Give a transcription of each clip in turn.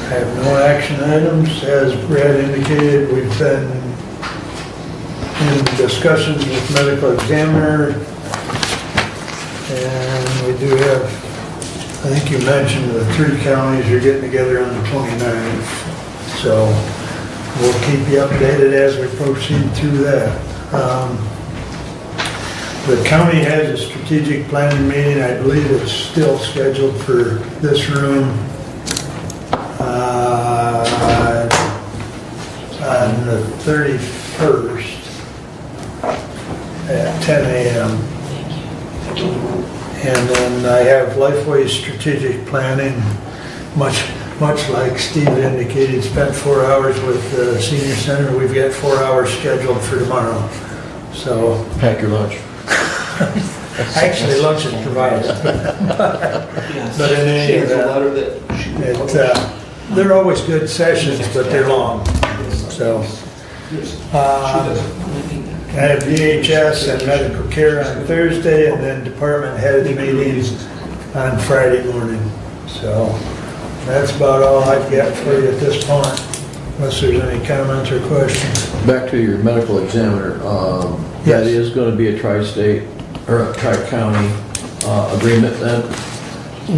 I have no action items. As Brad indicated, we've been in discussions with medical examiner, and we do have, I think you mentioned the 3 counties are getting together on the 29th. So we'll keep you updated as we proceed through that. The county has a strategic planning meeting. I believe it's still scheduled for this room on the 31st at 10 a.m. And then I have Lifeways Strategic Planning, much like Steve indicated, spent 4 hours with the senior center. We've got 4 hours scheduled for tomorrow. So pack your lunch. Actually, lunch is provided. But in any event, they're always good sessions, but they're long. So I have DHS and Medical Care on Thursday, and then department head meetings on Friday morning. So that's about all I've got for you at this point, unless there's any comments or questions. Back to your medical examiner. That is going to be a tri-state or a tri-county agreement then?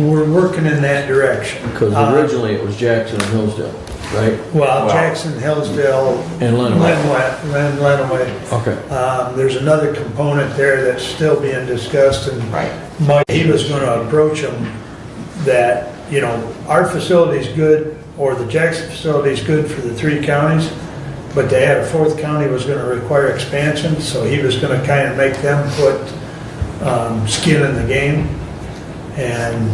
We're working in that direction. Because originally it was Jackson and Hillsdale, right? Well, Jackson, Hillsdale, and Lenawee. Okay. There's another component there that's still being discussed, and Mike, he was going to approach them that, you know, our facility's good, or the Jackson facility's good for the 3 counties, but they had a 4th county was going to require expansion, so he was going to kind of make them put skin in the game, and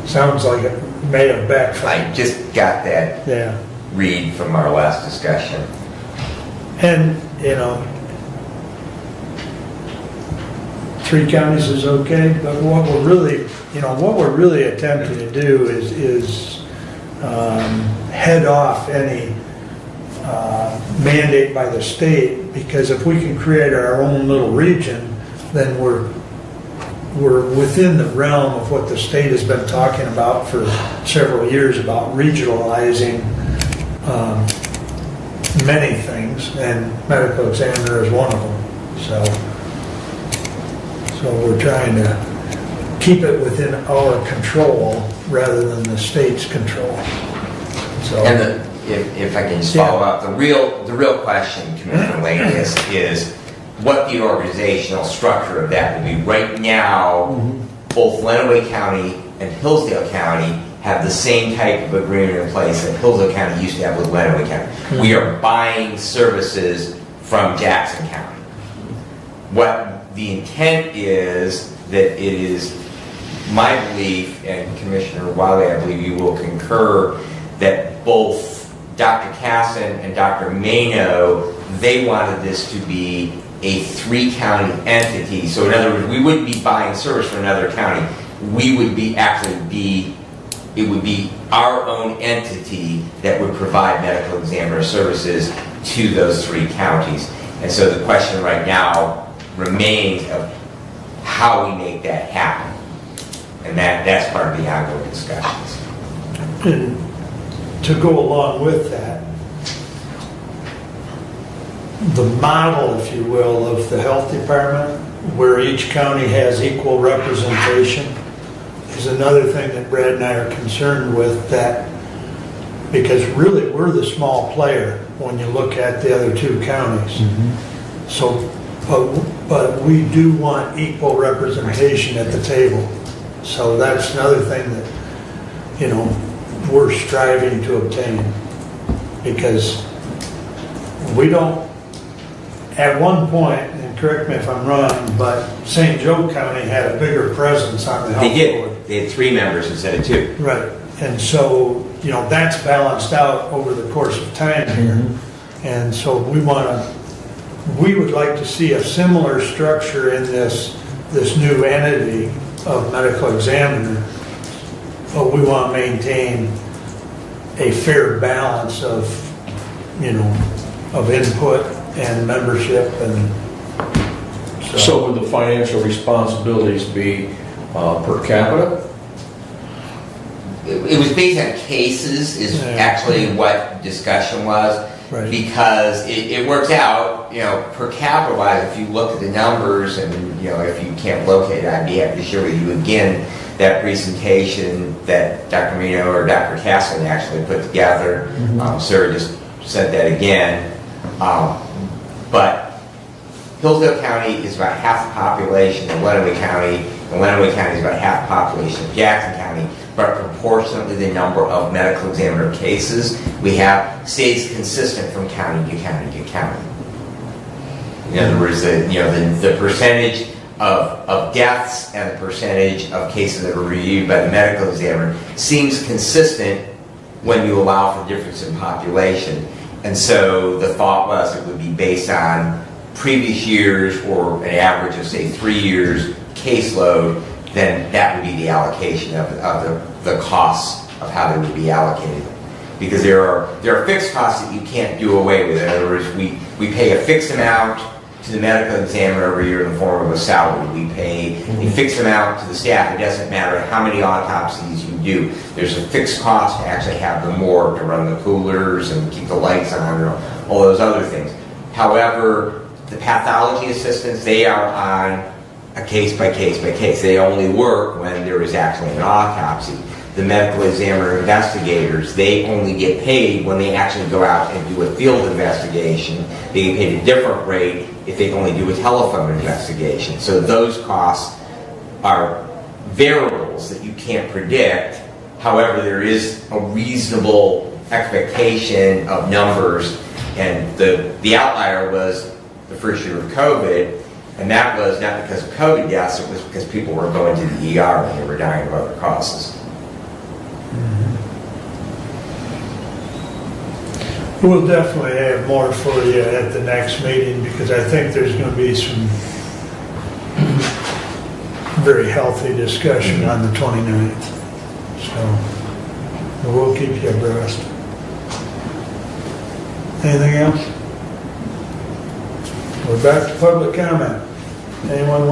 sounds like it may have backfired. I just got that read from our last discussion. And, you know, 3 counties is okay, but what we're really attempting to do is head off any mandate by the state, because if we can create our own little region, then we're within the realm of what the state has been talking about for several years about regionalizing many things, and medical examiner is one of them. So we're trying to keep it within our control rather than the state's control. So. And if I can just follow up, the real question, Commissioner Lanius, is what the organizational structure of that will be. Right now, both Lenawee County and Hillsdale County have the same type of agreement in place that Hillsdale County used to have with Lenawee County. We are buying services from Jackson County. What the intent is that it is my belief, and Commissioner Wiley, I believe you will concur, that both Dr. Casson and Dr. Mano, they wanted this to be a 3-county entity. So in other words, we wouldn't be buying service from another county. We would be it would be our own entity that would provide medical examiner services to those 3 counties. And so the question right now remains of how we make that happen. And that's part of the ongoing discussions. And to go along with that, the model, if you will, of the health department, where each county has equal representation, is another thing that Brad and I are concerned with, that because really we're the small player when you look at the other 2 counties. So, but we do want equal representation at the table. So that's another thing that, you know, we're striving to obtain, because we don't, at one point, and correct me if I'm wrong, but St. Joe County had a bigger presence on the health board. They had 3 members instead of 2. Right, and so, you know, that's balanced out over the course of time here. And so we would like to see a similar structure in this new entity of medical examiner, but we want to maintain a fair balance of, you know, of input and membership, and so would the financial responsibilities be per capita? it was based on cases is Yeah. actually what discussion was. Right. Because it works out, per capita wise, if you look at the numbers and, if you can't locate it, I'd be happy to share with you again that presentation that Dr. Marino or Dr. Castle actually put together. Sarah just said that again. But Hillsdale County is about half the population of Lenawee County, and Lenawee County is about half the population of Jackson County, but proportionately the number of medical examiner cases we have stays consistent from county to county to county. In other words, the percentage of deaths and the percentage of cases that are reviewed by the medical examiner seems consistent when you allow for difference in population. And so the thought was it would be based on previous years or an average of, say, 3 years caseload, then that would be the allocation of the costs of how they would be allocated. Because there are fixed costs that you can't do away with. In other words, we pay a fixed amount to the medical examiner every year in the form of a salary. We pay a fixed amount to the staff. It doesn't matter how many autopsies you do. There's a fixed cost to actually have the morgue, to run the coolers and keep the lights on, and all those other things. However, the pathology assistants, they are on a case by case by case. They only work when there is actually an autopsy. The medical examiner investigators, they only get paid when they actually go out and do a field investigation. They get paid a different rate if they only do a telephone investigation. So those costs are variables that you can't predict. However, there is a reasonable expectation of numbers, and the outlier was the first year of COVID. And that was not because of COVID deaths, it was because people were going to the ER and they were dying of other causes. We'll definitely have more for you at the next meeting, because I think there's going to be some very healthy discussion on the 29th. So we'll keep you abreast. Anything else? We're back to public comment. Anyone